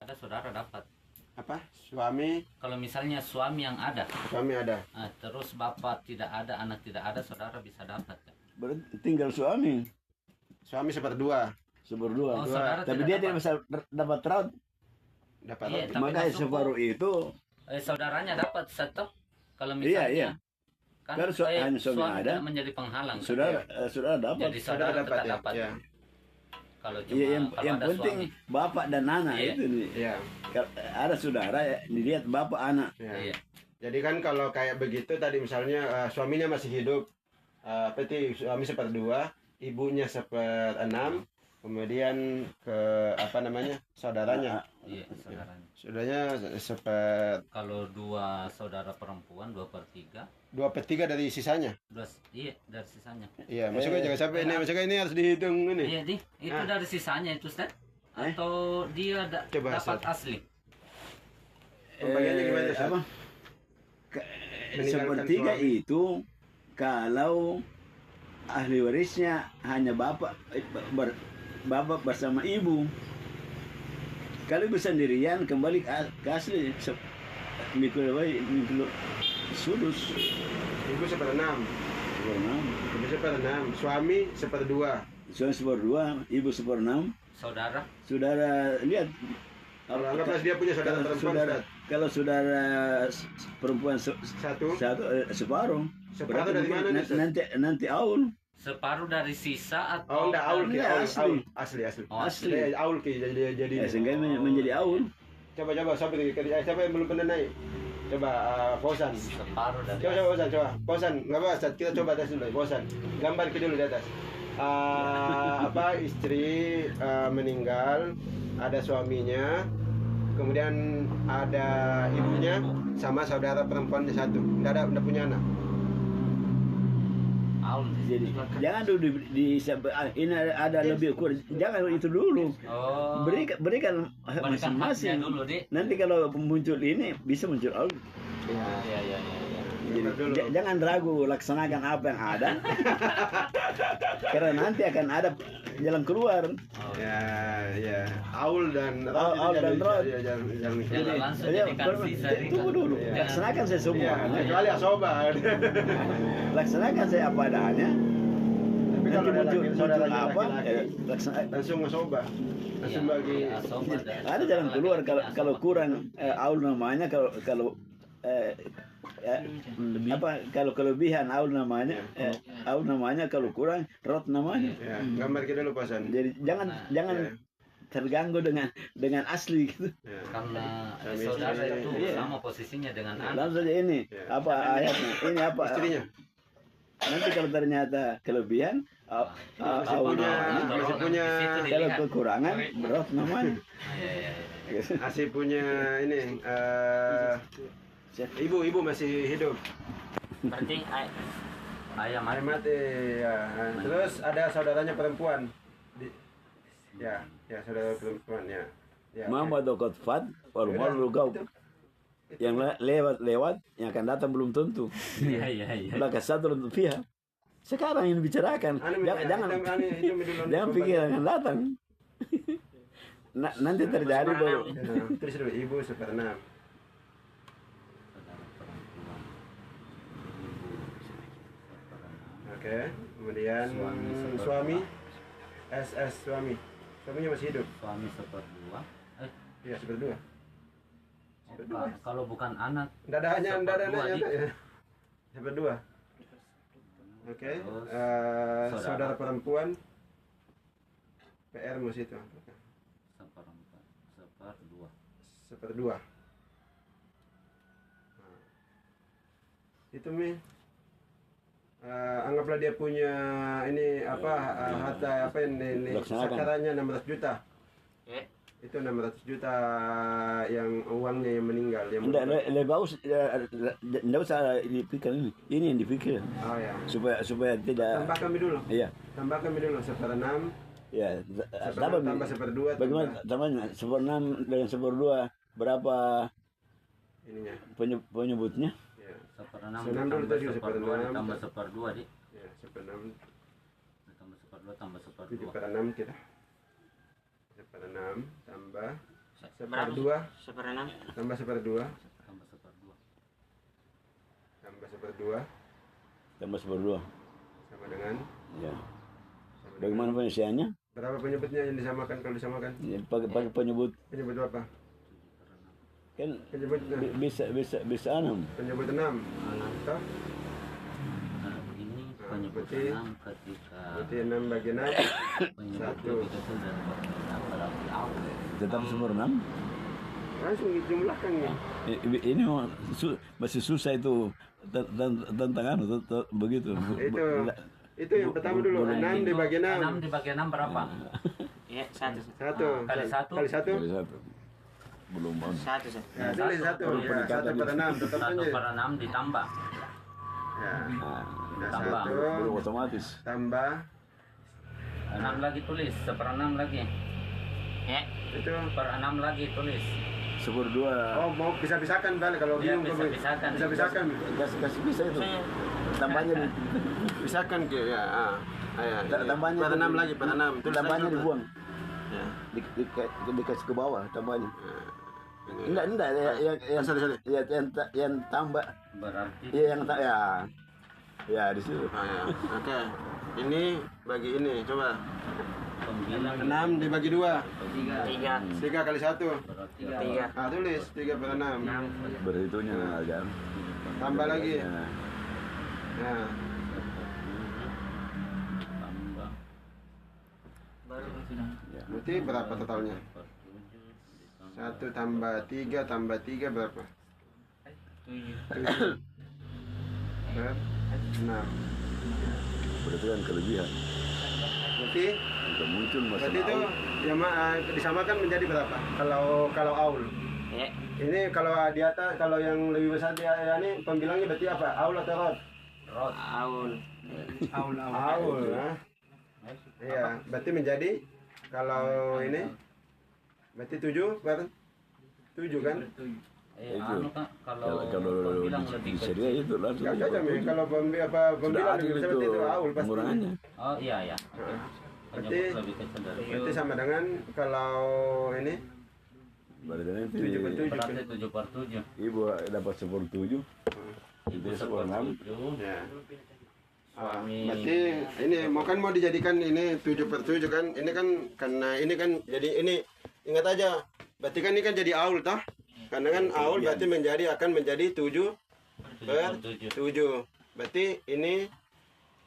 ada, saudara dapat. Apa? Suami? Kalau misalnya suami yang ada, Suami ada. terus bapak tidak ada, anak tidak ada, saudara bisa dapat. Berarti tinggal suami. Suami seperdua. Seperdua. Oh, saudara Tapi tidak dia dapat. tidak bisa dapat raut. Dapat Iya, roti. tapi Makanya masuk separuh kok. itu. Saudaranya dapat satu. Kalau Iya, misalnya iya. kan Kalau hanya suami ada, tidak menjadi penghalang. Saudara dapat. Jadi saudara tetap ya. dapat. Ya. Kalau cuma Iya, kalau yang ada penting suami. bapak dan anak Iya. itu nih. Iya. Kalau ada saudara ya, dilihat bapak anak. Ya. Iya. Jadi kan kalau kayak begitu tadi misalnya suaminya masih hidup, berarti suami seperdua, ibunya seperenam, kemudian ke apa namanya saudaranya, Iya, saudaranya. saudaranya Kalau dua saudara perempuan 2/3, 2/3 dari sisanya. iya dari sisanya. Iya, maksudnya jangan sampai ini, maksudnya ini harus dihitung ini. Iya, itu dari sisanya itu, Ustaz. Atau dia Coba, dapat Ustaz. asli? Pembagiannya gimana, Ustaz? Apa? Meninggalkan Sepertiga suami. itu kalau ahli warisnya hanya bapak bapak bersama ibu. Kalau ibu sendirian kembali ke asli mikul sudus. Ibu seperenam, ibu seperenam, suami seperdua. Suami seperdua, ibu seperenam. Saudara? Saudara lihat. Kalau anggaplah dia punya saudara perempuan, Ustaz. Kalau saudara perempuan Satu. separuh. Separuh dari mana nih, Ustaz? Nanti aul. Separuh dari sisa Oh, atau enggak, aul ki, Enggak, aul, asli. aul, asli, asli. Oh, asli. Ya, aul ki, jadi. Ya, sehingga menjadi aul. Coba, siapa yang belum pernah naik? Coba, Fosan. separuh dari Coba, Fosan, coba. Fosan, nggak apa, Ustaz. Kita coba tes dulu, Fosan. Gambar ke dulu di atas. Istri meninggal, ada suaminya, kemudian ada ibunya, sama saudara perempuannya satu. Nggak punya anak. aul. Jadi jangan dulu ini ada lebih kurang. Jangan itu dulu. Oh. Berikan Berikan masing-masing. haknya dulu, Dik. Nanti kalau muncul ini bisa muncul aul. Iya. Jadi, Dulu. jangan ragu, laksanakan apa yang ada. Karena nanti akan ada jalan keluar. Ya. Aul dan Aul dan rot. Jangan langsung Ya, jadikan sisa. tunggu dulu. Iya. Laksanakan saya semua. Kecuali asoba. Laksanakan saya apa adanya. Tapi Nanti kalau ada muncul saudaranya apa? laki-laki, Laksanakan. langsung ngesoba. Langsung bagi. Ada jalan keluar kalau kurang aul namanya kalau kalau kelebihan aul namanya kalau kurang rot namanya. Ya, gambar kita dulu pasan. Jadi jangan Ya. terganggu dengan asli gitu. Ya. Karena Suami saudara istri. itu Iya. sama posisinya dengan anak. Langsung saja ini Ya. apa ayatnya? Ini apa? Istrinya Nanti kalau ternyata kelebihan masih aul punya, namanya. masih punya, Kalau kekurangan rot namanya. Iya. masih punya ini. Ibu masih hidup. Penting ayam Ayah mati. Ya. Terus ada saudaranya perempuan. Ya, saudara perempuan ya. Ya. Mama dokot fat, baru kau. Yang lewat, yang akan datang belum tentu. Iya. Udah satu untuk pihak. Sekarang yang dibicarakan, jangan pikir akan datang. Nanti terjadi baru. Terus dulu ibu seperenam. Oke, kemudian suami, suaminya masih hidup. Suami seperdua. Iya, seperdua. Kalau bukan anak. Nggak ada Seperdua, anak Dik. ya. Seperdua. Oke, Terus, saudara perempuan PR masih itu. Seperdua. Nah, itu Mi. Anggaplah dia punya ini harta apa ini Laksanakan. sakaranya 600 juta. Itu 600 juta yang uangnya yang meninggal yang Lebih bagus, tidak usah dipikir ini. Ini yang dipikir Oh ya. supaya tidak. Tambah kami dulu. Iya. Tambah kami dulu seperenam. Ya. Tambah seperdua. Bagaimana tambahnya? Seperenam dengan seperdua berapa Ininya. penyebutnya? Ya. Seperenam Seperenam dulu ditambah tadi, seperdua seperenam. ditambah seperdua, Dik. Ya, seperenam. Tambah seperdua tambah Tujuh seperdua. per enam kita. Seperenam tambah Seperdua Seperenam. tambah seperdua Tambah seperdua. tambah seperdua Tambah seperdua. sama dengan Ya. sama dengan- Bagaimana penyelesaiannya? berapa penyebutnya yang disamakan kalau disamakan? Ya, pakai penyebut Penyebut apa? kan Penyebut bisa 6. penyebut 6. Toh? Nah, ini penyebut berarti- 6 ketika Berarti 6 bagi 6 penyebut satu. itu dari berarti awal. Tetap seperenam. langsung dijumlahkan ya. Ini masih susah itu tentang begitu. Itu yang pertama dulu, 6 dibagi 6. 6 dibagi 6 berapa? Ya, satu. Satu. Kali satu. Kali satu. Kali satu. Belum mau. Satu. Ya, tulis satu. Ya, 1 per 6 tetap 1 aja. per 6 ditambah. Ya. Nah, Nah, Tambah. belum 1 otomatis. tambah 6 lagi tulis, 1/6 lagi. Ya. itu. Per 6 lagi tulis. Seperdua. Oh, mau pisah-pisahkan balik kalau Iya, bingung. pisah-pisahkan. Pisah-pisahkan. Kasih bisa itu. Tambahnya Pisahkan ke ya. Ya. Tambahnya per 6 lagi, per 6. Tulis tambahnya lagi. dibuang. Ya. Dikasih ke bawah tambahnya. Enggak yang Sorry. yang tambah Berarti ya di situ. Ya. Oke. Ini bagi ini coba. pembilang 6 dibagi 2. 3. 3 kali 1. berarti 3. Ah, tulis 3 per 6. Berhitungnya agak. Tambah lagi. Ya. Nah, tambah Baru Ya. berarti berapa totalnya? 1 tambah 3 tambah 3 berapa? 7 per 6. Berarti kan kelebihan. Berarti Jika muncul masalah berarti itu ya disamakan menjadi berapa? Kalau aul. Ya. Ini kalau di atas, kalau yang lebih besar dia ini pembilangnya berarti apa? Aul atau rod? rot Aul. Aul. Nah. Iya, berarti menjadi kalau ini berarti 7 per 7 kan? Itu. anu kan kalau Kalau pembilang di lebih seria kecil. itu langsung. Enggak cocok ya kalau pembilang lebih besar berarti itu aul pasti. pengurangannya. Oh iya ya. Nah, Penyebut lebih kecil dari Berarti sama dengan kalau ini Berarti nanti 7 per 7. berarti 7 per 7. ibu dapat 1/7. Itu 1/6. Ya. Suami Berarti ini mau dijadikan ini 7 per 7 kan? Ini kan karena ini kan jadi ini ingat aja. Berarti kan ini kan jadi aul toh? Karena kan aul berarti akan menjadi 7 per 7. Berarti ini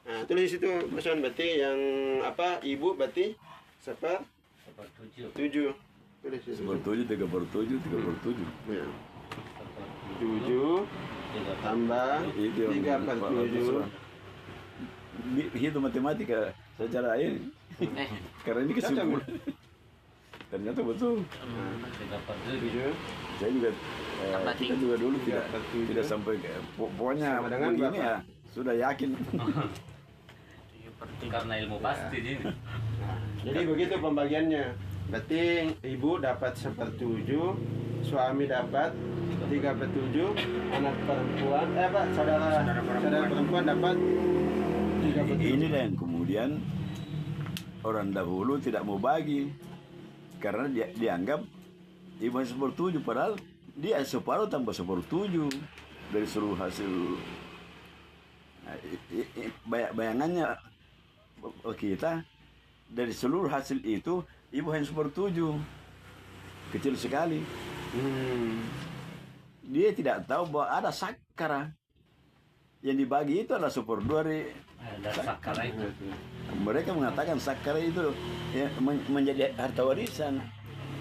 nah tulis itu pesan berarti yang apa ibu berarti seper 7. 7. Tulis itu. 1/7, 3/7, 3/7. Ya. 7 tambah 3 per 7. Hitung matematika secara ini. Karena ini kesimpulan. Ternyata betul. 3 per 7. 7 Saya juga Tambah kita tiga. juga dulu Tiga tidak per tujuh. tidak sampai pokoknya Sama dengan begini berapa? ya sudah yakin. Karena ilmu pasti ini. Jadi begitu pembagiannya. Berarti ibu dapat 1/7, suami dapat 3/7, anak perempuan saudara perempuan dapat 3/7. Inilah yang kemudian orang dahulu tidak mau bagi karena dia dianggap ibu 1/7 padahal dia separuh tambah 1/7 dari seluruh hasil. Nah, bayangannya kita dari seluruh hasil itu ibu hanya 1/7 kecil sekali. Dia tidak tahu bahwa ada sakara yang dibagi itu adalah 1/2 dari Dari sakara itu. mereka mengatakan sakara itu ya, menjadi harta warisan.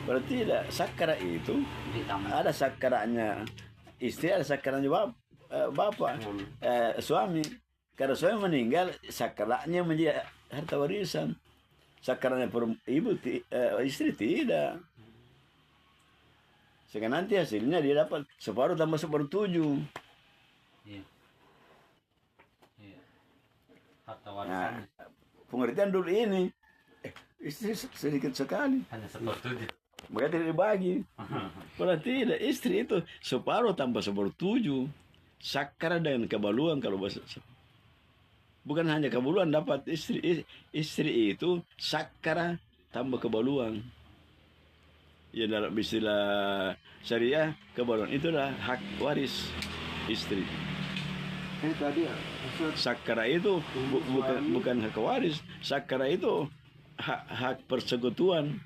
Berarti tidak, sakara itu Ditambah. ada sakaranya istri, ada sakaranya bapak, suami. Karena suami meninggal, sakaranya menjadi harta warisan. Sakaranya istri tidak. Sehingga nanti hasilnya dia dapat separuh tambah 1/7. Iya. Iya. Harta Nah, warisan pengertian dulu ini istri sedikit sekali, hanya 1/7. maka tidak dibagi. Kalau tidak, istri itu separuh tambah 1/7. Sakara dengan kebaluan kalau bahasa. Bukan hanya kebaluan dapat istri itu sakara tambah kebaluan. Ya dalam istilah syariah kebaruan itulah hak waris istri. Tadi Ustaz, Sakara itu bukan hak waris. Sakara itu hak persekutuan,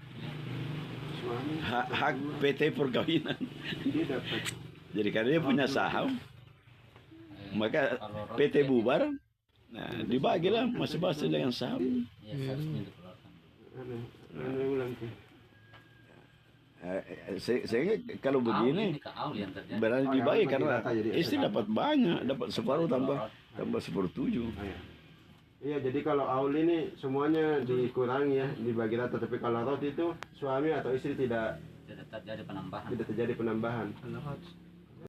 suami hak PT perkawinan. dia dapat Jadi karena dia punya saham, maka Kalau PT bubar, nah dibagilah masing-masing dengan saham. ya seharusnya dikeluarkan. ulang tuh. Sehingga kalau begini Ke Aul yang terjadi. berani Oh, dibagi yang karena bagi rata jadi istri dapat banyak, dapat separuh tambah 1/7. Iya, jadi kalau aul ini semuanya dikurangi ya, dibagi rata. Tapi kalau rot itu suami atau istri tidak Tidak terjadi penambahan. terjadi penambahan.